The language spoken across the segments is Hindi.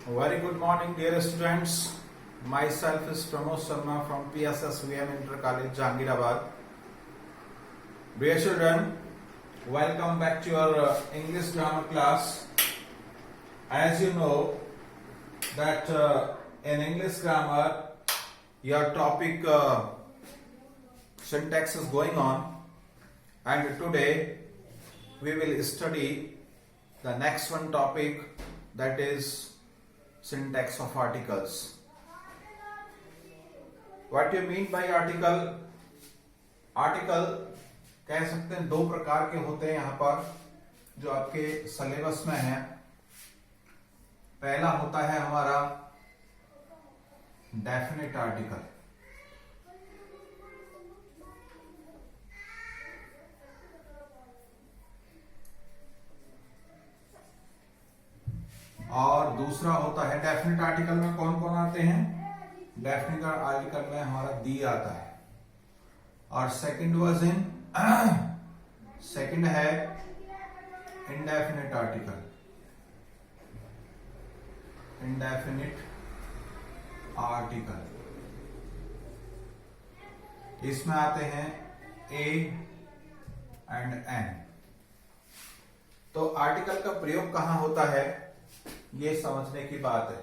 Very good morning, dear students. Myself is Pramod Sharma from PSS VM Inter College, Jahangirabad. Dear children, welcome back to your English grammar class. As you know that in English grammar, your topic syntax is going on, and today we will study the next one topic, that is syntax of articles. What do you mean by article? Article कह सकते हैं दो प्रकार के होते हैं यहाँ पर जो आपके सिलेबस में है। पहला होता है हमारा डेफिनेट आर्टिकल। और दूसरा होता है डेफिनेट आर्टिकल में कौन कौन आते हैं? डेफिनेट आर्टिकल में हमारा दी आता है। और सेकंड वर्जन सेकंड है इंडेफिनिट आर्टिकल। इंडेफिनिट आर्टिकल इसमें आते हैं ए एंड एन। तो आर्टिकल का प्रयोग कहां होता है ये समझने की बात है।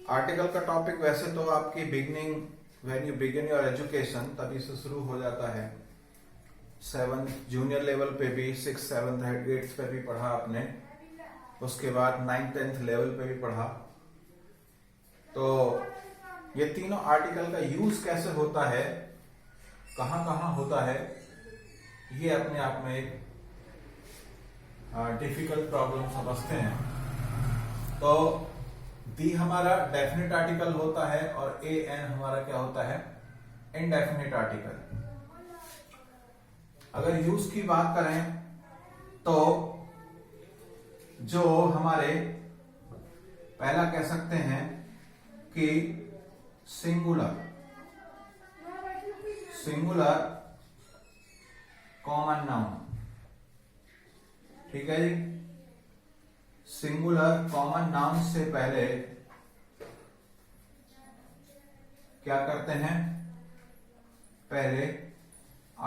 आर्टिकल का टॉपिक वैसे तो आपकी beginning when you begin your education तभी से शुरू हो जाता है। 7th जूनियर लेवल पे भी, 6th 7th 8th पे भी पढ़ा आपने, उसके बाद 9th 10th लेवल पे भी पढ़ा। तो ये तीनों आर्टिकल का यूज कैसे होता है, कहां कहां होता है, ये अपने आप में एक डिफिकल्ट प्रॉब्लम समझते हैं। तो दी हमारा डेफिनेट आर्टिकल होता है और ए एन हमारा क्या होता है? Indefinite article. अगर यूज की बात करें तो जो हमारे पहला कह सकते हैं कि सिंगुलर कॉमन नाउन। ठीक है जी, सिंगुलर कॉमन नाउन से पहले क्या करते हैं? पहले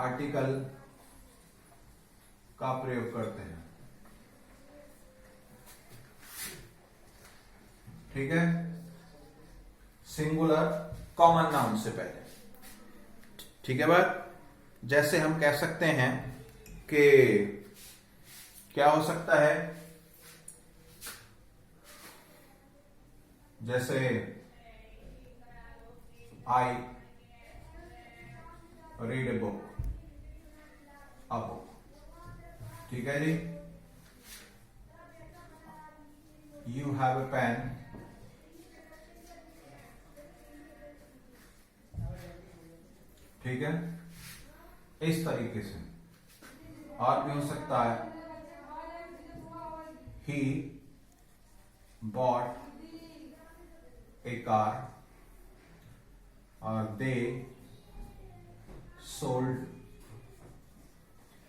आर्टिकल का प्रयोग करते हैं। ठीक है, सिंगुलर कॉमन नाउन से पहले। ठीक है बात। जैसे हम कह सकते हैं कि क्या हो सकता है, जैसे I read a book, a book. ठीक है जी। यू हैव ए पेन, ठीक है, इस तरीके से। और भी हो सकता है he bought a car or they sold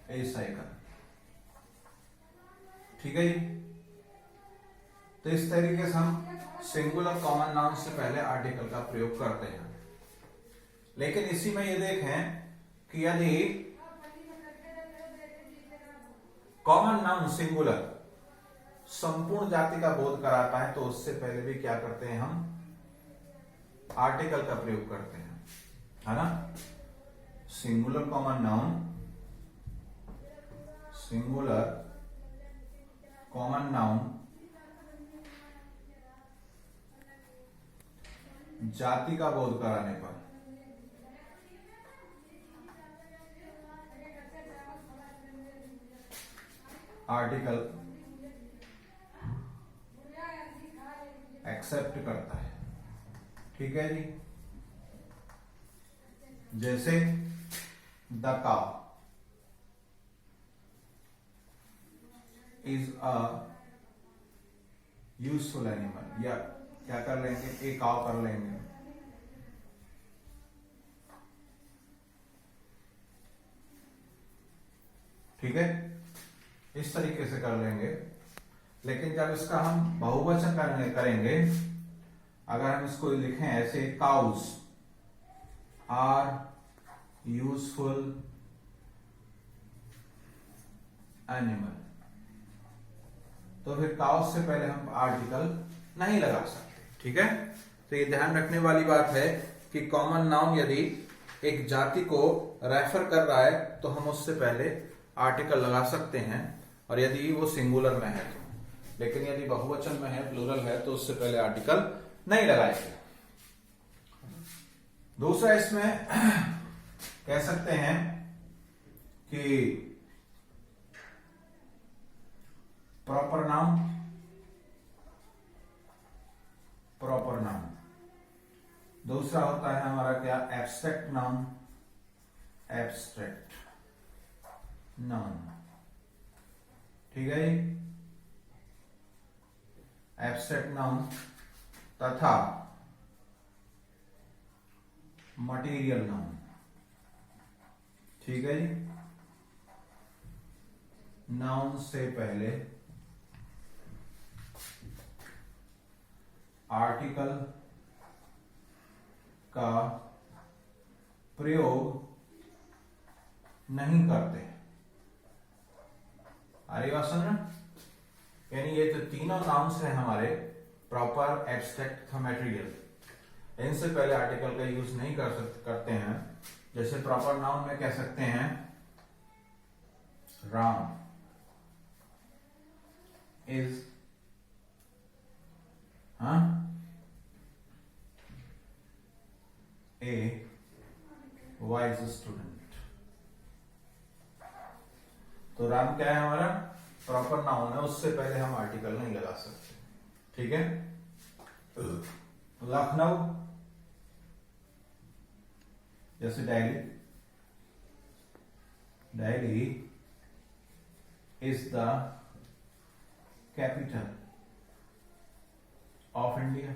a cycle। ठीक है जी। तो इस तरीके से हम सिंगुलर कॉमन नाउन से पहले आर्टिकल का प्रयोग करते हैं। लेकिन इसी में ये देखें कि यदि कॉमन नाउन सिंगुलर संपूर्ण जाति का बोध कराता है तो उससे पहले भी क्या करते हैं? हम आर्टिकल का प्रयोग करते हैं, है ना। Singular common noun, singular common noun जाति का बोध कराने पर आर्टिकल एक्सेप्ट करता है। ठीक है जी। जैसे the cow is a useful animal, या क्या कर लेंगे? ए काउ कर लेंगे। ठीक है, इस तरीके से कर लेंगे। लेकिन जब इसका हम बहुवचन करेंगे, अगर हम इसको लिखें ऐसे, काउज आर यूजफुल एनिमल, तो फिर काउज से पहले हम आर्टिकल नहीं लगा सकते। ठीक है, तो ये ध्यान रखने वाली बात है कि कॉमन नाउन यदि एक जाति को रेफर कर रहा है तो हम उससे पहले आर्टिकल लगा सकते हैं, और यदि वो सिंगुलर में है तो। लेकिन यदि बहुवचन में है, प्लूरल है, तो उससे पहले आर्टिकल नहीं लगाएंगे। दूसरा इसमें कह सकते हैं कि प्रॉपर नाउन, प्रॉपर नाउन। दूसरा होता है हमारा क्या, एब्स्ट्रैक्ट नाउन, एब्स्ट्रैक्ट नाउन। ठीक है जी, एब्स्ट्रैक्ट नाउन तथा मटेरियल नाउन। ठीक है जी, नाउन से पहले आर्टिकल का प्रयोग नहीं करते। अरे बात समझ रहे? यानी ये तो तीनों नाउन्स हैं हमारे, प्रॉपर, एब्स्ट्रैक्ट तथा मटेरियल, इनसे पहले आर्टिकल का यूज नहीं करते हैं। जैसे प्रॉपर नाउन में कह सकते हैं Ram is a wise student. तो राम क्या है हमारा, प्रॉपर नाउन है, उससे पहले हम आर्टिकल नहीं लगा सकते। ठीक है, लखनऊ जैसे Delhi, Delhi is the capital of India.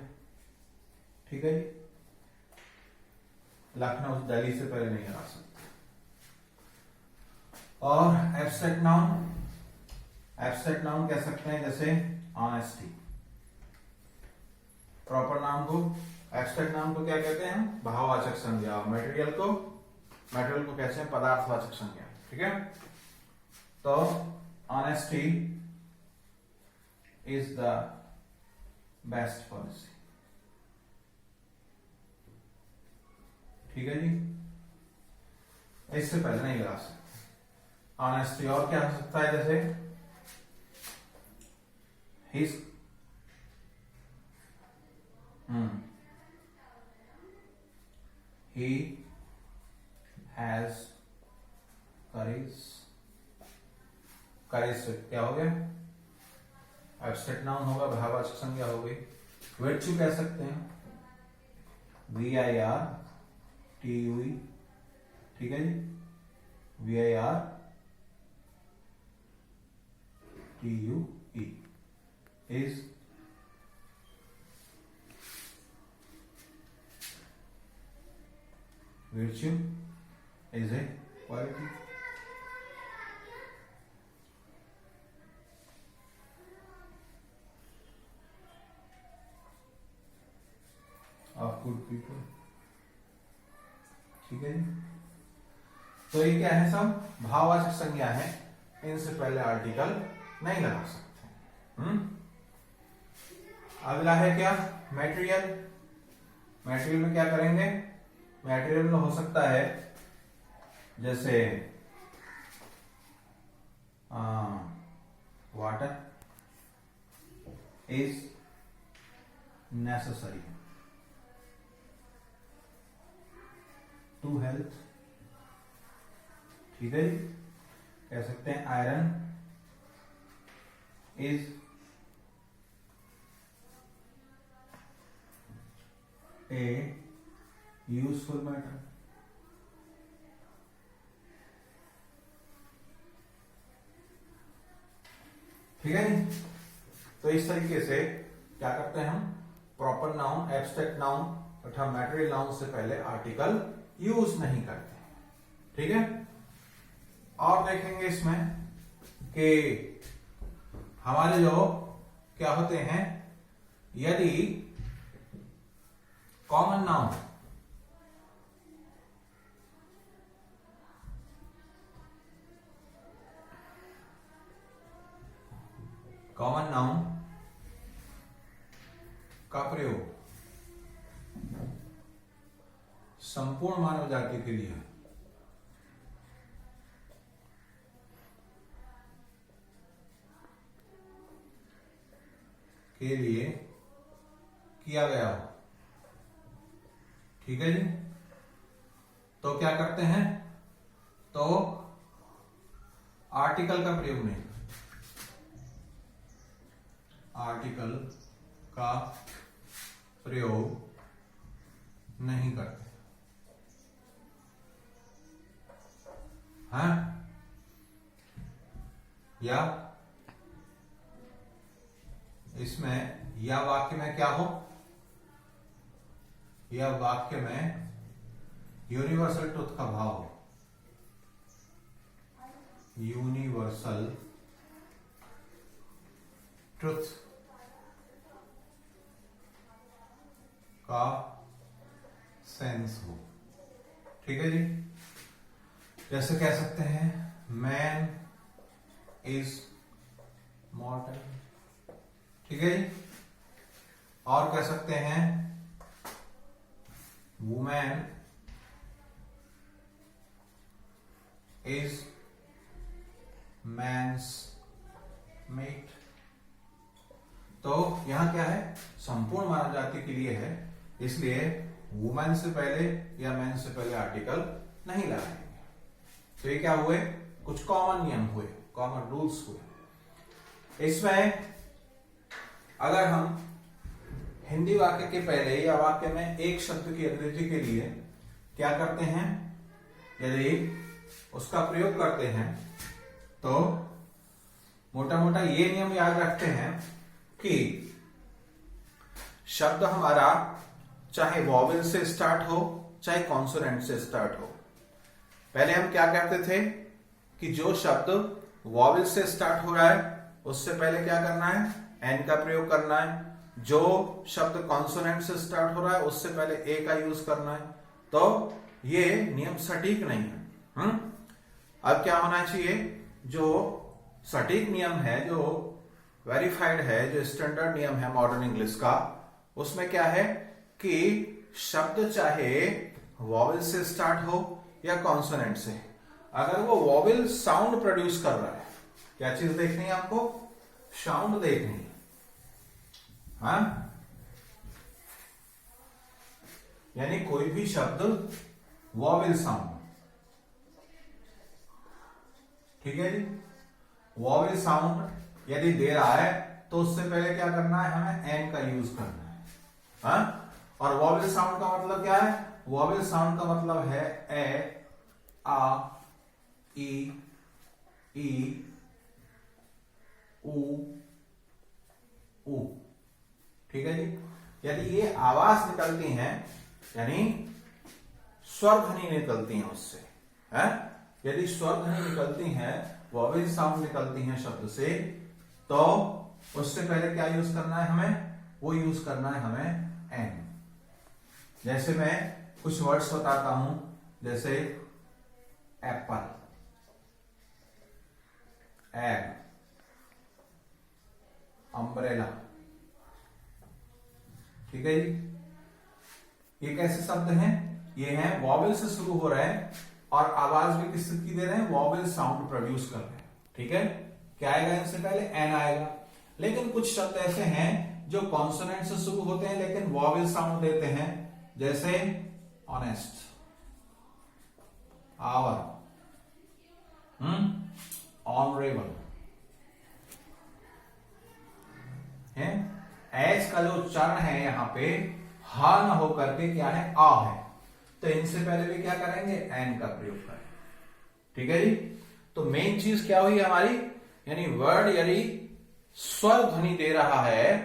ठीक है जी, लखनऊ दिल्ली से पहले नहीं लगा सकते। और एब्स्ट्रैक्ट नाउन, एब्स्ट्रैक्ट नाउन कह सकते हैं जैसे ऑनेस्टी। प्रॉपर नाउन को, एब्स्ट्रैक्ट नाउन को क्या कहते हैं, भाववाचक संज्ञा। मटेरियल को कैसे हैं, पदार्थवाचक संज्ञा। ठीक है, तो honesty is the best policy. ठीक है जी, इससे पहले नहीं लगा सकते ऑनेस्टी। और क्या हो सकता है, जैसे he has courage। करेज से क्या हो गया, एब्स्ट्रैक्ट नाउन होगा, भाववाचक संज्ञा हो गई। वर्च्यू कह सकते हैं, VIRTUE। ठीक है जी, VIRTUE is virtue, is a quality। Of good people. ठीक है जी, तो ये क्या है, सब भाववाचक संज्ञा है, इनसे पहले आर्टिकल नहीं लगा सकते। अगला है क्या, मटेरियल। मटेरियल में क्या करेंगे, मटेरियल में हो सकता है जैसे water is necessary to health. ठीक है, कह सकते हैं iron is a useful matter. ठीक है जी, तो इस तरीके से क्या करते हैं हम, प्रॉपर नाउन, एब्स्ट्रैक्ट नाउन तथा मटेरियल नाउन से पहले आर्टिकल यूज नहीं करते। ठीक है, और देखेंगे इसमें कि हमारे जो क्या होते हैं, यदि कॉमन नाउन का प्रयोग संपूर्ण मानव जाति के लिए किया गया हो, ठीक है जी। तो क्या करते हैं, तो आर्टिकल का प्रयोग नहीं, आर्टिकल का प्रयोग नहीं करते, हाँ, या इसमें या वाक्य में क्या हो, या वाक्य में यूनिवर्सल ट्रुथ का भाव हो, यूनिवर्सल ट्रुथ का सेंस हो, ठीक है जी। जैसे कह सकते हैं मैन इज मॉर्टल, ठीक है जी। और कह सकते हैं वुमेन इज मैन्स मेट। तो यहां क्या है, संपूर्ण मानव जाति के लिए है, इसलिए वुमेन से पहले या मैन से पहले आर्टिकल नहीं लगाएंगे। तो ये क्या हुए, कुछ कॉमन नियम हुए, कॉमन रूल्स हुए। इसमें अगर हम हिंदी वाक्य के पहले या वाक्य में एक शब्द की अंग्रेजी के लिए क्या करते हैं, यदि उसका प्रयोग करते हैं, तो मोटा मोटा ये नियम याद रखते हैं कि शब्द हमारा चाहे वॉवेल से स्टार्ट हो चाहे कॉन्सोनेंट से स्टार्ट हो। पहले हम क्या कहते थे कि जो शब्द वॉवेल से स्टार्ट हो रहा है उससे पहले क्या करना है, एन का प्रयोग करना है। जो शब्द कॉन्सोनेंट से स्टार्ट हो रहा है उससे पहले ए का यूज करना है। तो ये नियम सटीक नहीं है। अब क्या होना चाहिए, जो सटीक नियम है, जो वेरीफाइड है, जो स्टैंडर्ड नियम है मॉडर्न इंग्लिश का, उसमें क्या है कि शब्द चाहे वॉवेल से स्टार्ट हो या कॉन्सोनेंट से, अगर वो वॉवेल साउंड प्रोड्यूस कर रहा है, क्या चीज देखनी है आपको, साउंड देखनी है, हाँ? यानी कोई भी शब्द वॉवेल साउंड, ठीक है जी, वॉवेल साउंड यदि दे रहा है तो उससे पहले क्या करना है, हमें एन का यूज करना है, हाँ? और वॉवेल साउंड का मतलब क्या है, वॉवेल साउंड का मतलब है ए, आ, ई, ऊ, ठीक है जी। यदि ये आवाज निकलती हैं, यानी स्वर ध्वनि निकलती हैं उससे, है? यदि स्वर ध्वनि निकलती हैं, वॉवेल साउंड निकलती हैं शब्द से, तो उससे पहले क्या यूज करना है हमें, वो यूज करना है हमें एन। जैसे मैं कुछ वर्ड्स बताता हूं, जैसे एप्पल, एग, अम्ब्रेला, ठीक है जी। ये कैसे शब्द हैं, ये हैं वॉवेल से शुरू हो रहे हैं और आवाज भी किस की दे रहे हैं, वॉवेल साउंड प्रोड्यूस कर रहे हैं, ठीक है। क्या आएगा इनसे पहले, एन आएगा। लेकिन कुछ शब्द ऐसे हैं जो कॉन्सोनेंट से शुरू होते हैं लेकिन वॉवेल साउंड देते हैं, जैसे ऑनेस्ट, आवर, ऑनरेबल, है। एच का जो उच्चारण है यहां पे हा न होकर के क्या है, आ है, तो इनसे पहले भी क्या करेंगे, एन का प्रयोग करें, ठीक है जी। तो मेन चीज क्या हुई हमारी, यानी वर्ड यदि स्वर ध्वनि दे रहा है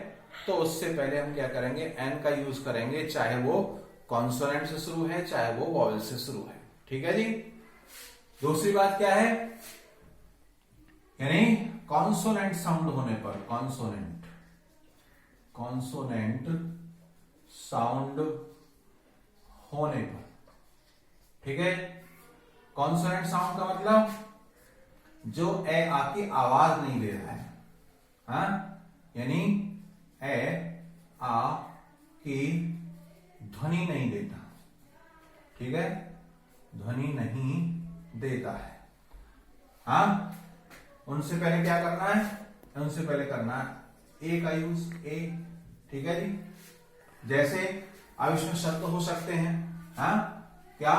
तो उससे पहले हम क्या करेंगे, एन का यूज करेंगे, चाहे वो कॉन्सोनेंट से शुरू है चाहे वो वॉवेल से शुरू है, ठीक है जी। दूसरी बात क्या है, यानी कॉन्सोनेंट साउंड होने पर, कॉन्सोनेंट, कॉन्सोनेंट साउंड होने पर, ठीक है। कॉन्सोनेंट साउंड का मतलब जो ए आ की आवाज नहीं दे रहा है, हाँ, यानी ए आ की ध्वनि नहीं देता, ठीक है, ध्वनि नहीं देता है, हाँ। उनसे पहले क्या करना है, उनसे पहले करना है ए का यूज, ए, ठीक है जी। जैसे अब इसमें शब्द हो सकते हैं, हाँ, क्या,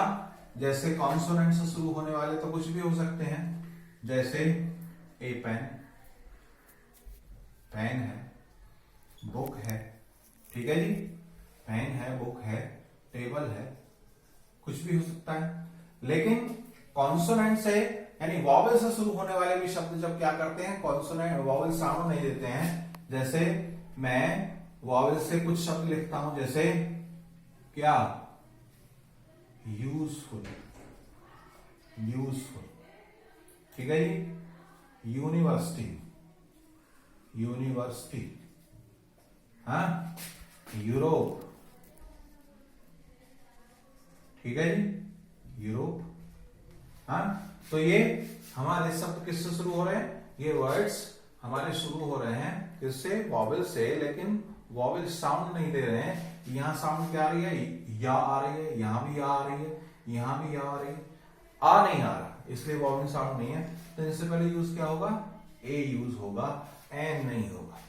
जैसे कॉन्सोनेंट से शुरू होने वाले तो कुछ भी हो सकते हैं, जैसे ए पेन, पेन है, बुक है, ठीक है जी, पेन है, बुक है, टेबल है, कुछ भी हो सकता है। लेकिन कॉन्सोनेंट से यानी वॉवेल से शुरू होने वाले भी शब्द जब क्या करते हैं, कॉन्सोनेंट वॉवेल साउंड नहीं देते हैं। जैसे मैं वॉवेल से कुछ शब्द लिखता हूं, जैसे क्या, यूजफुल, यूजफुल, ठीक है जी। यूनिवर्सिटी, यूनिवर्सिटी, हाँ, यूरोप, ठीक है जी, यूरोप, हाँ। तो ये हमारे शब्द किससे शुरू हो रहे हैं, ये वर्ड्स हमारे शुरू हो रहे हैं किससे, वॉवेल से, लेकिन वॉवेल साउंड नहीं दे रहे हैं। यहां साउंड क्या आ रही है, या आ रही है, यहां भी या आ रही है, यहां भी या आ रही है, आ नहीं आ रहा, इसलिए वॉवेल साउंड नहीं है। तो इससे पहले यूज क्या होगा, ए यूज होगा, एन नहीं होगा।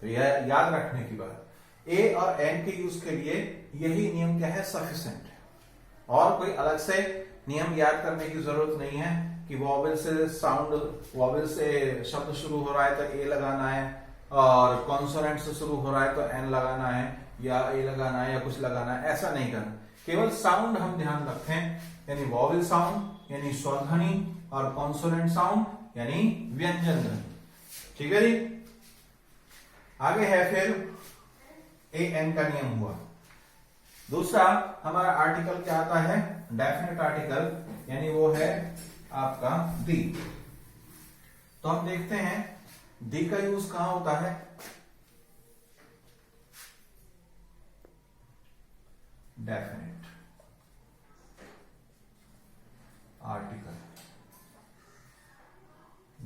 तो यह याद रखने की बात, ए और एन के यूज के लिए यही नियम क्या है, सफिशिएंट है, और कोई अलग से नियम याद करने की जरूरत नहीं है कि वॉवेल से साउंड, वॉवेल से शब्द शुरू हो रहा है तो ए लगाना है, और कॉन्सोनेंट से शुरू हो रहा है तो एन लगाना है, या ए लगाना है, या कुछ लगाना है, ऐसा नहीं करना। केवल साउंड हम ध्यान रखें, यानी वॉवेल साउंड यानी स्वरध्वनि, और कॉन्सोनेंट साउंड यानी व्यंजन ध्वनि, ठीक है जी। आगे है फिर ए एन का नियम हुआ। दूसरा हमारा आर्टिकल क्या आता है, डेफिनेट आर्टिकल, यानी वो है आपका दी। तो हम देखते हैं दी का यूज कहां होता है, डेफिनेट आर्टिकल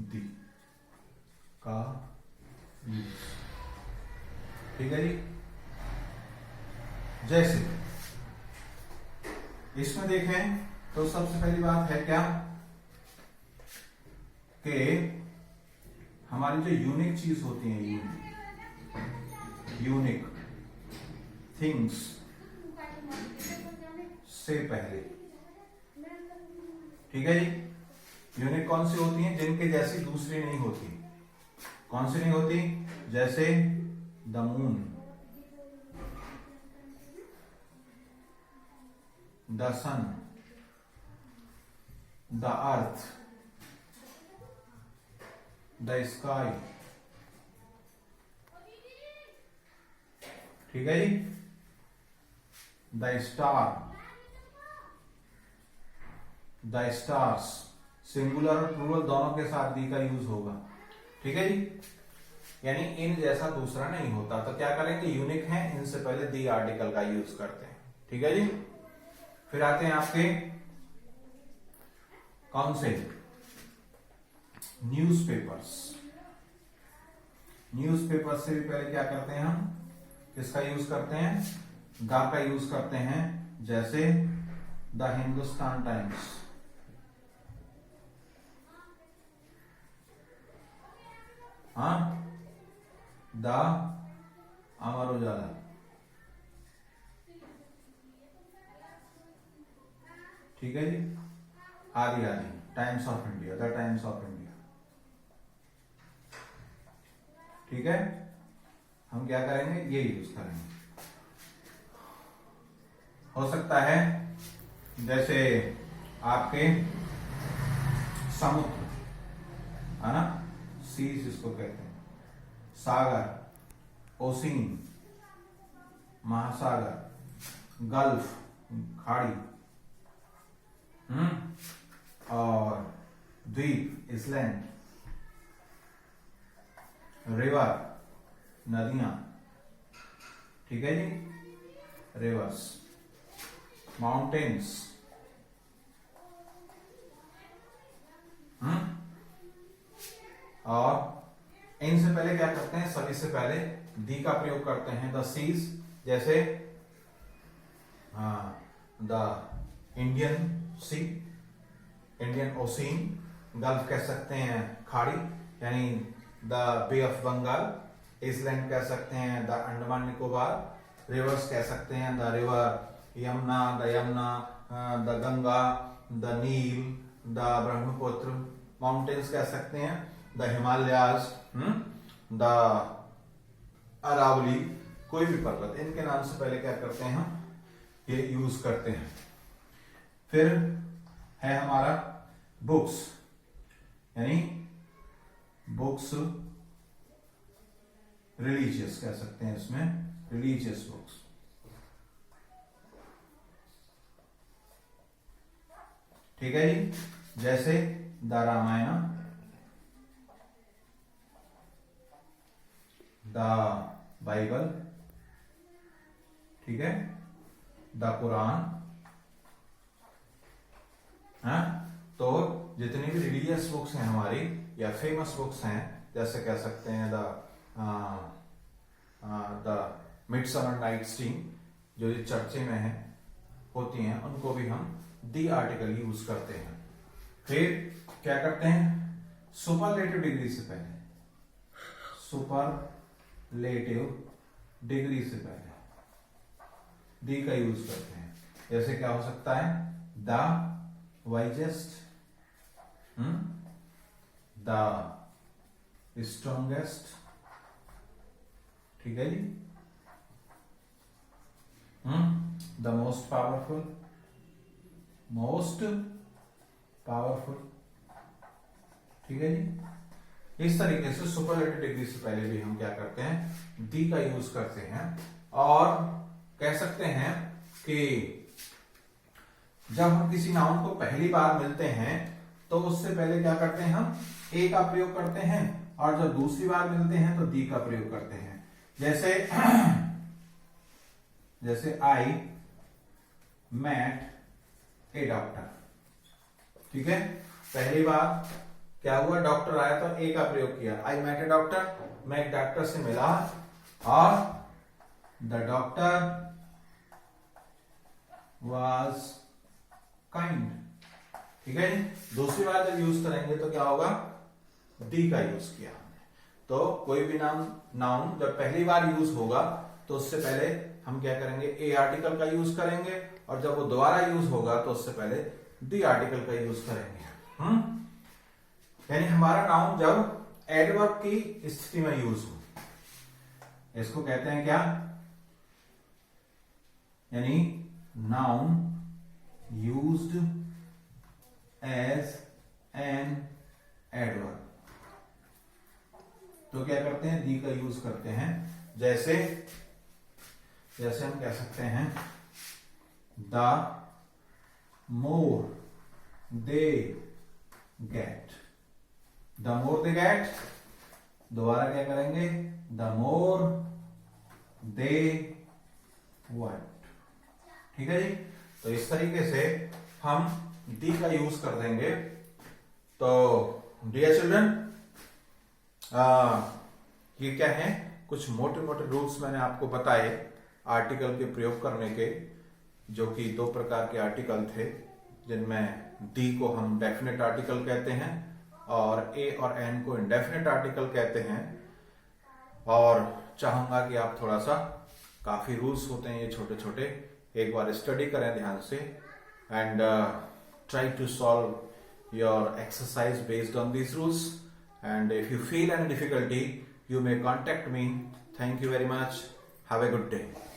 दी का यूज, ठीक है जी। जैसे इसमें देखें तो सबसे पहली बात है क्या, कि हमारी जो यूनिक चीज होती है, यूनिक थिंग्स से पहले, ठीक है जी। यूनिक कौन सी होती हैं, जिनके जैसी दूसरी नहीं होती। कौन सी नहीं होती, जैसे the moon, the sun, the earth, the sky, ठीक है जी, the star, the stars, singular और प्लूरल दोनों के साथ दी का यूज होगा, ठीक है जी। यानी इन जैसा दूसरा नहीं होता। तो क्या करेंगे, यूनिक है, इनसे पहले दी आर्टिकल का यूज करते हैं, ठीक है जी। फिर आते हैं आपके कौन से, न्यूज़पेपर्स। न्यूज़पेपर्स से भी पहले क्या करते हैं हम, किसका यूज करते हैं, द का यूज करते हैं। जैसे द हिंदुस्तान टाइम्स, हाँ, द अमर उजाला, ठीक है जी, आदि आदि, times of India, the times of India, ठीक है। हम क्या करेंगे, ये यूज करेंगे। हो सकता है जैसे आपके समुद्र, है ना, सीज जिसको कहते हैं, सागर, ओशिन, महासागर, गल्फ, खाड़ी, और द्वीप, इसलैंड, रिवर, नदियां, ठीक है जी, रिवर्स, माउंटेन्स, और इनसे पहले क्या करते हैं, सभी से पहले दी का प्रयोग करते हैं। द सीज, जैसे the Indian sea, Indian ocean, gulf कह सकते हैं खाड़ी यानी the bay of Bengal, island कह सकते हैं द अंडमान निकोबार, रिवर्स कह सकते हैं the river Yamuna, the Yamuna, the Ganga, the Nile, the Brahmaputra, mountains कह सकते हैं द हिमालयाज, द अरावली, कोई भी पर्वत, इनके नाम से पहले क्या करते हैं हम ये यूज करते हैं। फिर है हमारा बुक्स, यानी बुक्स रिलीजियस कह सकते हैं, इसमें रिलीजियस बुक्स, ठीक है जी, जैसे द रामायण, द बाइबल, ठीक है, द कुरान, हाँ, तो जितनी भी रिलीजियस बुक्स हैं हमारी या फेमस बुक्स हैं, जैसे कह सकते हैं द मिडसमर नाइट्स ड्रीम, जो चर्चे में है होती हैं, उनको भी हम दी आर्टिकल यूज करते हैं। फिर क्या करते हैं, सुपरलेटिव डिग्री से पहले, सुपरलेटिव डिग्री से पहले दी का यूज करते हैं। जैसे क्या हो सकता है, द वाइजेस्ट, द स्ट्रॉन्गेस्ट, ठीक है जी, the most powerful, most powerful, ठीक है जी। इस तरीके से सुपरलेटिव डिग्री से पहले भी हम क्या करते हैं, दी का यूज करते हैं। और कह सकते हैं कि जब हम किसी नाउन को पहली बार मिलते हैं तो उससे पहले क्या करते हैं, हम ए का प्रयोग करते हैं, और जब दूसरी बार मिलते हैं तो दी का प्रयोग करते हैं। जैसे आई मेट ए डॉक्टर, ठीक है, पहली बार क्या हुआ, डॉक्टर आया तो ए का प्रयोग किया, आई मेट ए डॉक्टर, मैं एक डॉक्टर से मिला, और द डॉक्टर वाज काइंड, ठीक है। दूसरी बार जब यूज करेंगे तो क्या होगा, दी का यूज किया हमने। तो कोई भी नाउन जब पहली बार यूज होगा तो उससे पहले हम क्या करेंगे, ए आर्टिकल का यूज करेंगे, और जब वो दोबारा यूज होगा तो उससे पहले दी आर्टिकल का यूज करेंगे। यानी हमारा नाउन जब एडवर्ब की स्थिति में यूज हो, इसको कहते हैं क्या, यानी noun used as an adverb, तो क्या करते हैं, दी का यूज करते हैं। जैसे हम कह सकते हैं the more they get, the more they get, दोबारा क्या करेंगे, द मोर दे व्हाट, ठीक है जी। तो इस तरीके से हम दी का यूज कर देंगे। तो डियर चिल्ड्रन, ये क्या है, कुछ मोटे मोटे रूल्स मैंने आपको बताए आर्टिकल के प्रयोग करने के, जो कि दो प्रकार के आर्टिकल थे, जिनमें दी को हम डेफिनेट आर्टिकल कहते हैं और ए और एन को इंडेफिनेट आर्टिकल कहते हैं। और चाहूंगा कि आप थोड़ा सा, काफी रूल्स होते हैं ये छोटे छोटे, एक बार स्टडी करें ध्यान से, and try to solve your exercise based on these rules. And if you feel any difficulty, you may contact me. Thank you very much. Have a good day.